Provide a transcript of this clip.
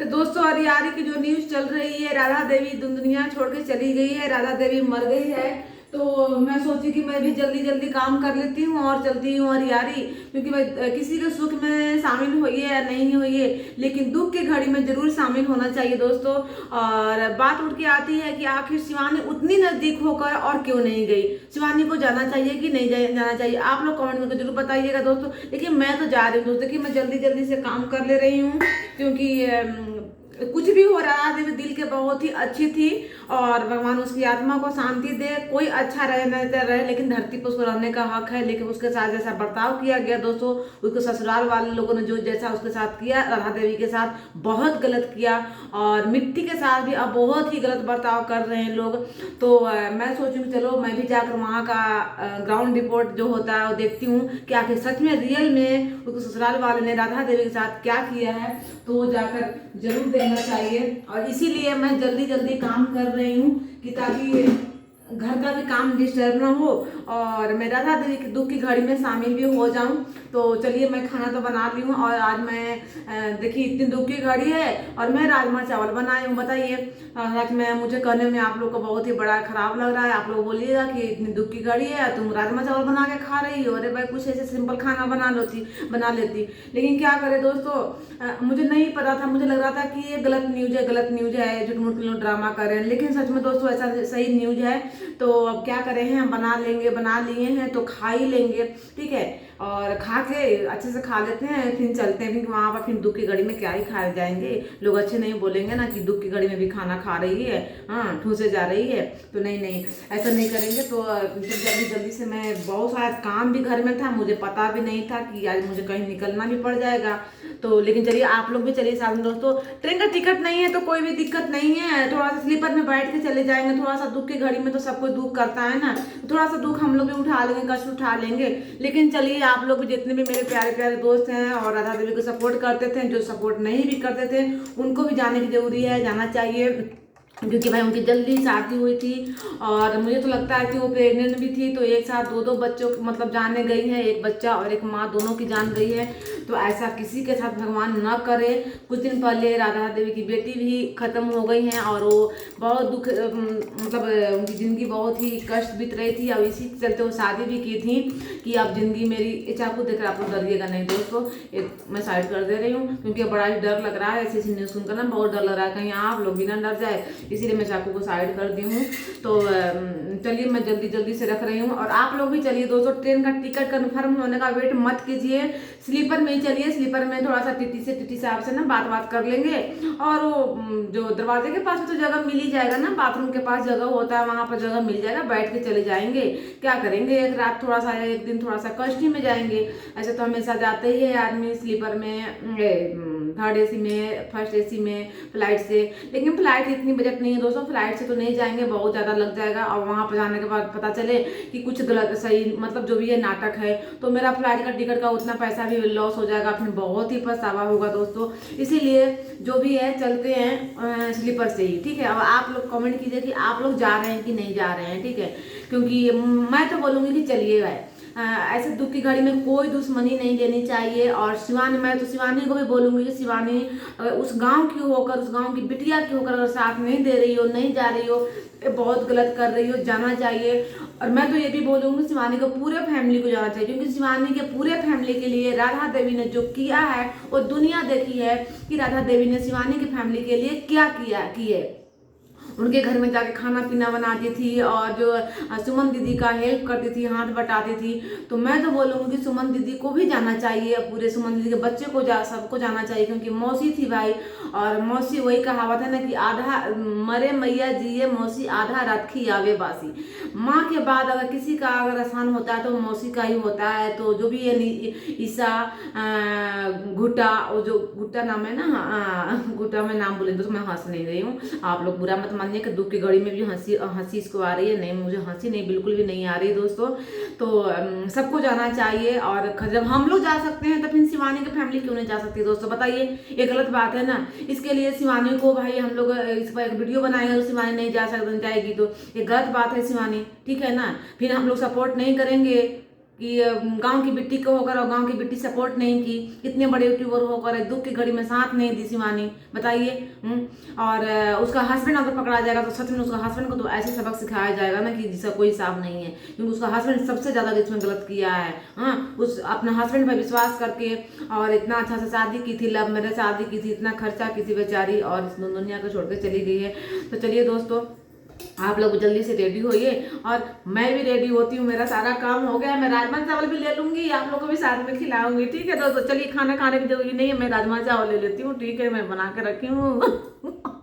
तो दोस्तों हरियाणा की जो न्यूज चल रही है, राधा देवी दुनिया छोड़ के चली गई है, राधा देवी मर गई है। तो मैं सोची कि मैं भी जल्दी जल्दी काम कर लेती हूँ और चलती हूँ हरियाणा, क्योंकि मैं किसी के सुख में शामिल हुई है या नहीं हुई है, लेकिन दुख की घड़ी में जरूर शामिल होना चाहिए दोस्तों। और बात उठ के आती है कि आखिर शिवानी उतनी नजदीक होकर और क्यों नहीं गई। शिवानी को जाना चाहिए कि नहीं जाना चाहिए, आप लोग कमेंट करके जरूर बताइएगा दोस्तों। लेकिन मैं तो जा रही हूँ दोस्तों, कि मैं जल्दी जल्दी से काम कर ले रही हूँ, क्योंकि कुछ भी हो रहा देवी दिल के बहुत ही अच्छी थी। और भगवान उसकी आत्मा को शांति दे। कोई अच्छा रहे न रहे, लेकिन धरती पर उसको रहने का हक है। लेकिन उसके साथ जैसा बर्ताव किया गया दोस्तों, उसके ससुराल वाले लोगों ने जो जैसा उसके साथ किया, राधा देवी के साथ बहुत गलत किया। और मिट्टी के साथ भी अब बहुत ही गलत बर्ताव कर रहे हैं लोग। तो मैं सोचूंगी चलो मैं भी जाकर वहाँ का ग्राउंड रिपोर्ट जो होता है वो देखती हूँ कि आखिर सच में रियल में उसके ससुराल वाले ने राधा देवी के साथ क्या किया है। तो वो जाकर जरूर देखना चाहिए। और इसीलिए मैं जल्दी जल्दी काम कर रही हूँ, कि ताकि घर का भी काम डिस्टर्ब ना हो और मैं राधा देवी के दुख की घड़ी में शामिल भी हो जाऊं। तो चलिए मैं खाना तो बना ली हूँ, और आज मैं देखिए इतनी दुख की घड़ी है और मैं राजमा चावल बनाई हूँ। बताइए आज मैं मुझे करने में आप लोग को बहुत ही बड़ा खराब लग रहा है। आप लोग बोलिएगा कि इतनी दुख की घड़ी है तुम राजमा चावल बना के खा रही हो। अरे भाई कुछ ऐसे सिंपल खाना बना लेती। लेकिन क्या करे दोस्तों, मुझे नहीं पता था, मुझे लग रहा था कि ये गलत न्यूज है, झूठ मूठ लोग ड्रामा कर रहे हैं। लेकिन सच में दोस्तों ऐसा सही न्यूज है। तो अब क्या करें हैं, हम बना लिए हैं तो खा ही लेंगे, ठीक है। और खा के अच्छे से खा लेते हैं, फिर चलते हैं। फिर वहाँ पर फिर दुख की घड़ी में क्या ही खाए जाएंगे, लोग अच्छे नहीं बोलेंगे ना कि दुख की घड़ी में भी खाना खा रही है, हाँ ठूसे जा रही है। तो नहीं नहीं, ऐसा नहीं करेंगे। तो जल्दी जल्दी से मैं बहुत सारा काम भी घर में था, मुझे पता भी नहीं था कि आज मुझे कहीं निकलना भी पड़ जाएगा। तो लेकिन चलिए आप लोग भी चलिए साथ में दोस्तों। ट्रेन का टिकट नहीं है तो कोई भी दिक्कत नहीं है, थोड़ा सा स्लीपर में बैठ के चले जाएंगे। थोड़ा सा दुख की घड़ी में तो सब कोई दुख करता है ना, थोड़ा सा दुख हम लोग भी उठा लेंगे, कष्ट उठा लेंगे। लेकिन चलिए आप लोग भी जितने भी मेरे प्यारे प्यारे दोस्त हैं और राधा देवी को सपोर्ट करते थे, जो सपोर्ट नहीं भी करते थे, उनको भी जाने की जरूरी है, जाना चाहिए। क्योंकि भाई उनकी जल्दी शादी हुई थी और मुझे तो लगता है कि वो प्रेग्नेंट भी थी। तो एक साथ दो बच्चों मतलब जाने गई है, एक बच्चा और एक माँ दोनों की जान गई है। तो ऐसा किसी के साथ भगवान न करे। कुछ दिन पहले राधा देवी की बेटी भी खत्म हो गई है और वो बहुत दुख मतलब उनकी ज़िंदगी बहुत ही कष्ट बीत रही थी। और इसी चलते वो शादी भी की थी कि अब ज़िंदगी मेरी चाकू देखकर आप लोग डरिएगा नहीं दोस्तों, मैं साइड कर दे रही हूँ क्योंकि बड़ा ही डर लग रहा है। ऐसी न्यूज़ सुनकर ना बहुत डर लग रहा है, कहीं आप लोग भी ना डर जाए, इसीलिए मैं चाकू को साइड कर दी हूँ। तो चलिए मैं जल्दी जल्दी से रख रही हूँ और आप लोग भी चलिए दोस्तों। ट्रेन का टिकट कन्फर्म होने का वेट मत कीजिए, स्लीपर में ही चलिए। स्लीपर में थोड़ा सा टीटी से आपसे ना बात कर लेंगे। और वो जो दरवाजे के पास तो जगह मिल ही जाएगा ना, बाथरूम के पास जगह होता है, वहां पर जगह मिल जाएगा, बैठ के चले जाएंगे। क्या करेंगे, एक रात थोड़ा सा, एक दिन थोड़ा सा कष्ट ही में जाएंगे। ऐसे तो हमेशा जाते ही है आदमी स्लीपर में, थर्ड एसी में, फर्स्ट एसी में, फ्लाइट से। लेकिन फ्लाइट इतनी बजट नहीं है दोस्तों, फ्लाइट से तो नहीं जाएंगे, बहुत ज़्यादा लग जाएगा। और वहाँ पर जाने के बाद पता चले कि कुछ गलत सही मतलब जो भी ये नाटक है, तो मेरा फ्लाइट का टिकट का उतना पैसा भी लॉस हो जाएगा, फिर बहुत ही पछतावा होगा दोस्तों। इसीलिए जो भी है चलते हैं स्लीपर से ही, ठीक है। अब आप लोग कमेंट कीजिए कि आप लोग जा रहे हैं कि नहीं जा रहे हैं, ठीक है। क्योंकि मैं तो बोलूँगी कि चलिए भाई, ऐसे दुख की घड़ी में कोई दुश्मनी नहीं लेनी चाहिए। और शिवानी, मैं तो शिवानी को भी बोलूंगी कि शिवानी अगर उस गांव की होकर, उस गांव की बिटिया की होकर अगर साथ नहीं दे रही हो, नहीं जा रही हो, बहुत गलत कर रही हो, जाना चाहिए। और मैं तो ये भी बोलूंगी शिवानी को, पूरे फैमिली को जाना चाहिए, क्योंकि शिवानी के पूरे फैमिली के लिए राधा देवी ने जो किया है वो दुनिया देखी है कि राधा देवी ने शिवानी की फैमिली के लिए क्या किए। उनके घर में जाके खाना पीना बनाती थी और जो सुमन दीदी का हेल्प करती थी, हाथ बटाती थी। तो मैं तो बोलूँगी कि सुमन दीदी को भी जाना चाहिए, पूरे सुमन दीदी के बच्चे को सबको जाना चाहिए, क्योंकि मौसी थी भाई। और मौसी, वही कहावत है ना कि आधा मरे मैया जिए मौसी, आधा रखी आवे बासी। माँ के बाद अगर किसी का अगर आसान होता है तो मौसी का ही होता है। तो जो भी ये ईसा घुटा, वो जो घुटा नाम है ना, घुटा में नाम बोले तो मैं हंस नहीं रही हूँ, आप लोग बुरा मत मानिए कि दुख की घड़ी में भी हंसी इसको आ रही है। नहीं, मुझे हंसी नहीं, बिल्कुल भी नहीं आ रही दोस्तों। तो सबको जाना चाहिए। और जब हम लोग जा सकते हैं तो फिर शिवानी की फैमिली क्यों नहीं जा सकती दोस्तों, बताइए। ये गलत बात है ना। इसके लिए शिवानी को भाई हम लोग इस पर एक वीडियो बनाएंगे और शिवानी नहीं जाएगी तो ये गलत बात है शिवानी, ठीक है ना। फिर हम लोग सपोर्ट नहीं करेंगे कि गांव की बेटी को होकर और गांव की बेटी सपोर्ट नहीं की, इतने बड़े यूट्यूबर होकर दुख की घड़ी में साथ नहीं दी शिवानी, बताइए। और उसका हस्बैंड अगर पकड़ा जाएगा तो सच में उसका हस्बैंड को तो ऐसे सबक सिखाया जाएगा ना कि जिसका कोई हिसाब नहीं है, क्योंकि उसका हस्बैंड सबसे ज़्यादा इसमें गलत किया है। हाँ, उस अपना हस्बैंड पर विश्वास करके और इतना अच्छा से शादी की थी, लव मैरिज शादी की थी, इतना खर्चा की थी बेचारी, और इस दुनिया को छोड़ के चली गई है। तो चलिए दोस्तों, आप लोग जल्दी से रेडी होइए और मैं भी रेडी होती हूँ, मेरा सारा काम हो गया है। मैं राजमा चावल भी ले लूंगी, आप लोग को भी साथ में खिलाऊंगी, ठीक है दोस्तों। चलिए, खाना खाने की जरूरी नहीं है, मैं राजमा चावल ले लेती हूँ, ठीक है, मैं बना के रखी हूँ।